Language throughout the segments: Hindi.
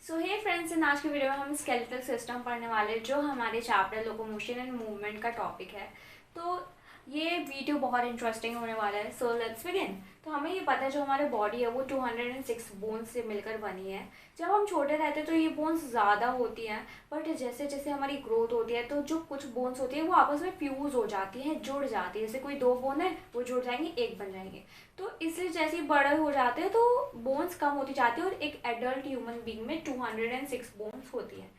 सो हे फ्रेंड्स, इन आज की वीडियो में हम स्केलेटल सिस्टम पढ़ने वाले हैं, जो हमारे चैप्टर लोकोमोशन एंड मूवमेंट का टॉपिक है। तो ये वीडियो बहुत इंटरेस्टिंग होने वाला है। So let's begin. तो हमें ये पता है जो हमारे बॉडी है वो 206 बोन्स से मिलकर बनी है। जब हम छोटे रहते हैं तो ये बोन्स ज़्यादा होती हैं, बट जैसे जैसे हमारी ग्रोथ होती है तो जो कुछ बोन्स होती है वो आपस में फ्यूज़ हो जाती हैं, जुड़ जाती है। जैसे कोई दो बोन है वो जुड़ जाएंगे, एक बन जाएंगे। तो इसलिए जैसे ही बड़े हो जाते हैं तो बोन्स कम होती जाती है और एक एडल्ट ह्यूमन बीइंग में 206 बोन्स होती है।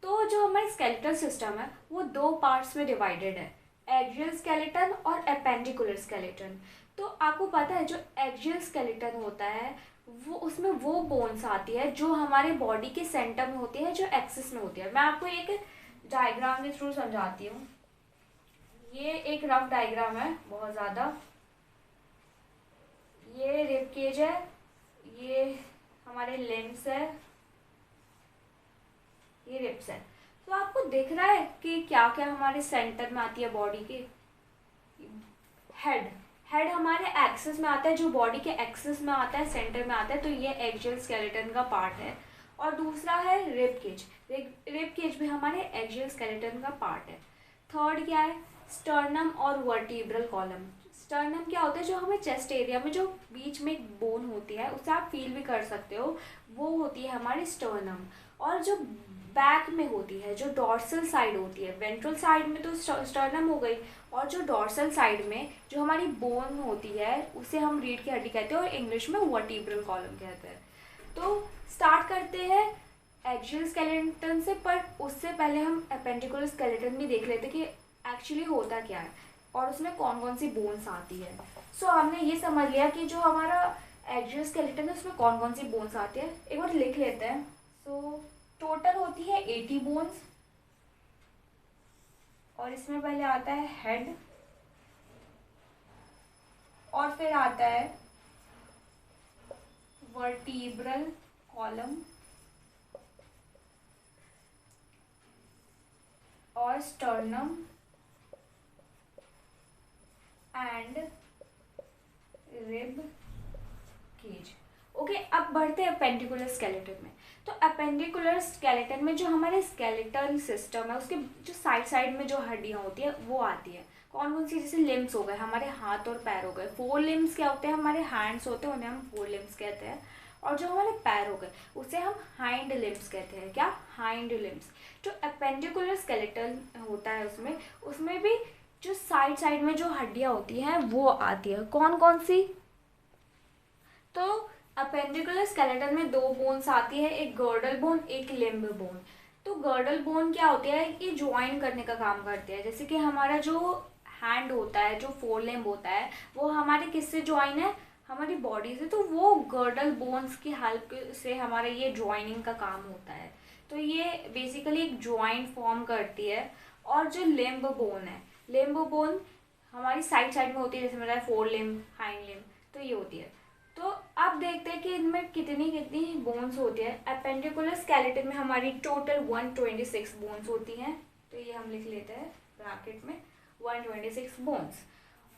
तो जो हमारा स्केलेटल सिस्टम है वो दो पार्ट्स में डिवाइडेड है, एक्सियल स्केलेटन और एपेंडिकुलर स्केलेटन। तो आपको पता है जो एक्सियल स्केलेटन होता है वो उसमें वो बोन्स आती है जो हमारे बॉडी के सेंटर में होती है, जो एक्सिस में होती है। मैं आपको एक डायग्राम के थ्रू समझाती हूँ। ये एक रफ डायग्राम है बहुत ज़्यादा। ये रिब केज है, ये हमारे लिम्स है, ये रिब्स है। तो आपको दिख रहा है कि क्या क्या हमारे सेंटर में आती है बॉडी के। हेड हेड हमारे एक्सिस में आता है, जो बॉडी के एक्सिस में आता है, सेंटर में आता है। तो ये एक्सियल स्केलेटन का पार्ट है। और दूसरा है रिब केज। रिब केज भी हमारे एक्सियल स्केलेटन का पार्ट है। थर्ड क्या है, स्टर्नम और वर्टिब्रल कॉलम। स्टर्नम क्या होता है, जो हमें चेस्ट एरिया में जो बीच में एक बोन होती है, उसे आप फील भी कर सकते हो, वो होती है हमारी स्टर्नम। और जो बैक में होती है, जो डॉर्सल साइड होती है, वेंट्रल साइड में तो स्टर्नम हो गई, और जो डॉर्सल साइड में जो हमारी बोन होती है उसे हम रीढ़ की हड्डी कहते हैं और इंग्लिश में वर्टिब्रल कॉलम कहते हैं। तो स्टार्ट करते हैं एक्सियल स्केलेटन से, पर उससे पहले हम एपेंडिकुलर स्केलेटन भी देख लेते कि एक्चुअली होता क्या है और उसमें कौन कौन सी बोन्स आती है। सो हमने ये समझ लिया कि जो हमारा एक्सियल स्केलेटन है उसमें कौन कौन सी बोन्स आती है। एक बार लिख लेते हैं। सो टोटल होती है 80 बोन्स, और इसमें पहले आता है हेड, और फिर आता है वर्टिब्रल कॉलम और sternum and rib cage. Okay, अब बढ़ते हैं अपेंडिकुलर स्केलेटन में। तो अपेंडिकुलर स्केलेटन में जो हमारे स्केलेटल सिस्टम है उसके जो साइड साइड में जो हड्डियाँ होती है वो आती है। कौन कौन सी, जैसे लिम्स हो गए, हमारे हाथ और पैर हो गए। फोर लिम्स क्या होते हैं, हमारे हैंड्स होते हैं, उन्हें हम फोर लिम्स कहते हैं। और जो हमारे पैर हो गए उसे हम हाइंड लिम्स कहते हैं। क्या, हाइंड लिम्स। जो अपेंडिकुलर स्केलेटन होता है उसमें उसमें भी जो साइड साइड में जो हड्डियाँ होती हैं वो आती है। कौन कौन सी, तो अपेंडिकुलर स्केलेटन में दो बोन्स आती है, एक गर्डल बोन, एक लिम्ब बोन। तो गर्डल बोन क्या होती है, ये ज्वाइन करने का काम करती है। जैसे कि हमारा जो हैंड होता है, जो फोर लिम्ब होता है, वो हमारे किससे ज्वाइन है, हमारी बॉडी से। तो वो गर्डल बोन्स की हेल्प से हमारा ये ज्वाइनिंग का काम होता है। तो ये बेसिकली एक ज्वाइंट फॉर्म करती है। और जो लिम्ब बोन है, लिम्ब बोन हमारी साइड साइड में होती है, जैसे मेरा फोर लिम्ब, हाइंड लिम्ब, तो ये होती है। तो अब देखते हैं कि इनमें कितनी कितनी बोन्स होती है। एपेंडिकुलर स्केलेटन में हमारी टोटल 126 बोन्स होती हैं। तो ये हम लिख लेते हैं ब्रैकेट में 126 बोन्स।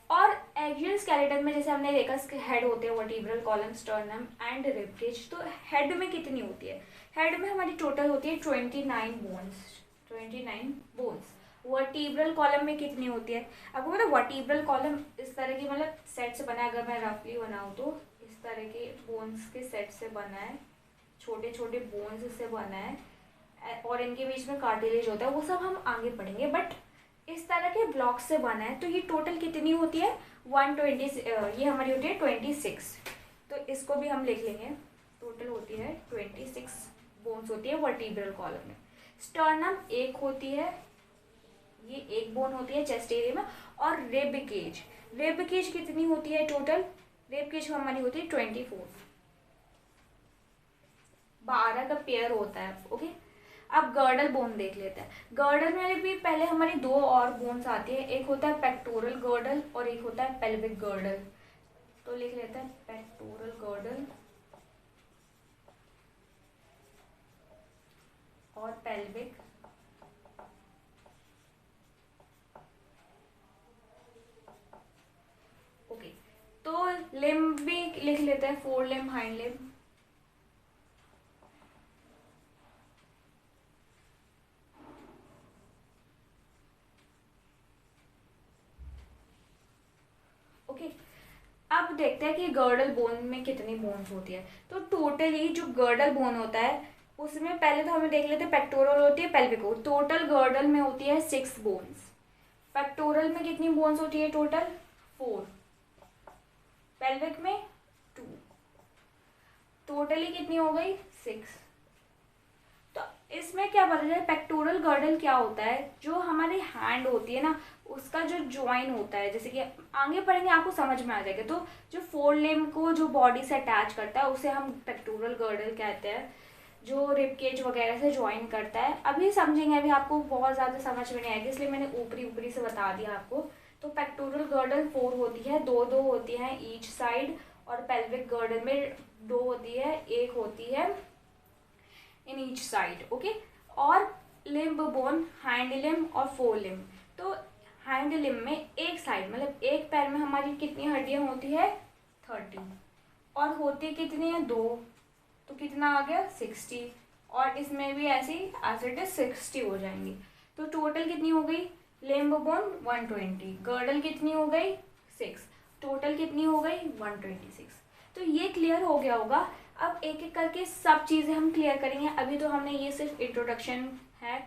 और एक्सियल स्केलेटन में जैसे हमने देखा हेड होते हैं, vertebral column, sternum and rib cage. तो हेड में कितनी होती है, हेड में हमारी टोटल होती है 29 बोन्स, 29 बोन्स। वर्टिब्रल कॉलम में कितनी होती है, आपको पता है वर्टिब्रल कॉलम इस तरह की मतलब सेट से बना है। अगर मैं रफली बनाऊँ तो इस तरह के बोन्स के सेट से बना है, छोटे छोटे बोन्स से बना है, और इनके बीच में कार्टिलेज होता है, वो सब हम आगे पढ़ेंगे। बट इस तरह के ब्लॉक से बना है। तो ये टोटल कितनी होती है, 120, ये हमारी होती है 26। तो इसको भी हम लिख लेंगे, टोटल होती है 26 बोन्स होती है वर्टिब्रल कॉलम में। स्टर्नम एक होती है, ये एक बोन होती है चेस्ट एरिया में। और रिब केज, रिब केज कितनी होती है टोटल, रिब केज हमारी होती है 24, 12 का पेयर होता है। ओके, अब गर्डल बोन देख लेते हैं। गर्डल में भी पहले हमारी दो और बोन्स आती है, एक होता है पेक्टोरल गर्डल और एक होता है पेल्विक गर्डल। तो लिख लेते हैं पेक्टोरल गर्डल और पेल्विक। ओके, तो लिम्ब भी लिख लेते हैं, फोर लिम्ब, हाइंड लिम्ब। अब देखते हैं कि गर्डल बोन में कितनी बोन्स होती है। तो टोटली जो गर्डल बोन होता है उसमें पहले तो हमें देख लेते हैं, पेक्टोरल होती है, पेल्विक होती है। टोटल गर्डल में होती है 6 बोन्स। पेक्टोरल में कितनी बोन्स होती है टोटल? 4। पेल्विक में 2। टोटली कितनी हो गई? 6। तो इसमें क्या पता चला, पेक्टोरल गर्डल क्या होता है, जो हमारी हैंड होती है ना उसका जो ज्वाइन होता है, जैसे कि आगे पढ़ेंगे आपको समझ में आ जाएगा। तो जो फोर लिम्ब को जो बॉडी से अटैच करता है उसे हम पेक्टोरल गर्डल कहते हैं, जो रिब केज वगैरह से ज्वाइन करता है। अभी समझेंगे, अभी आपको बहुत ज़्यादा समझ में नहीं आएगी, इसलिए मैंने ऊपरी ऊपरी से बता दिया आपको। तो पेक्टोरल गर्डल 4 होती है, दो होती हैं ईच साइड, और पेल्विक गर्डल में 2 होती है, 1 होती है इन ईच साइड। ओके। और लिम्ब बोन, हैंड लिम्ब और फोर लिम्ब। तो हैंड लिम्ब में एक साइड मतलब एक पैर में हमारी कितनी हड्डियां होती है? 30। और होती कितनी है? 2। तो कितना आ गया? 60। और इसमें भी ऐसे ही एज इट इज 60 हो जाएंगी। तो टोटल कितनी हो गई? लिम्ब बोन 120, गर्डल कितनी हो गई? 6। टोटल कितनी हो गई? 126। तो ये क्लियर हो गया होगा। अब एक एक करके सब चीज़ें हम क्लियर करेंगे। अभी तो हमने ये सिर्फ इंट्रोडक्शन है।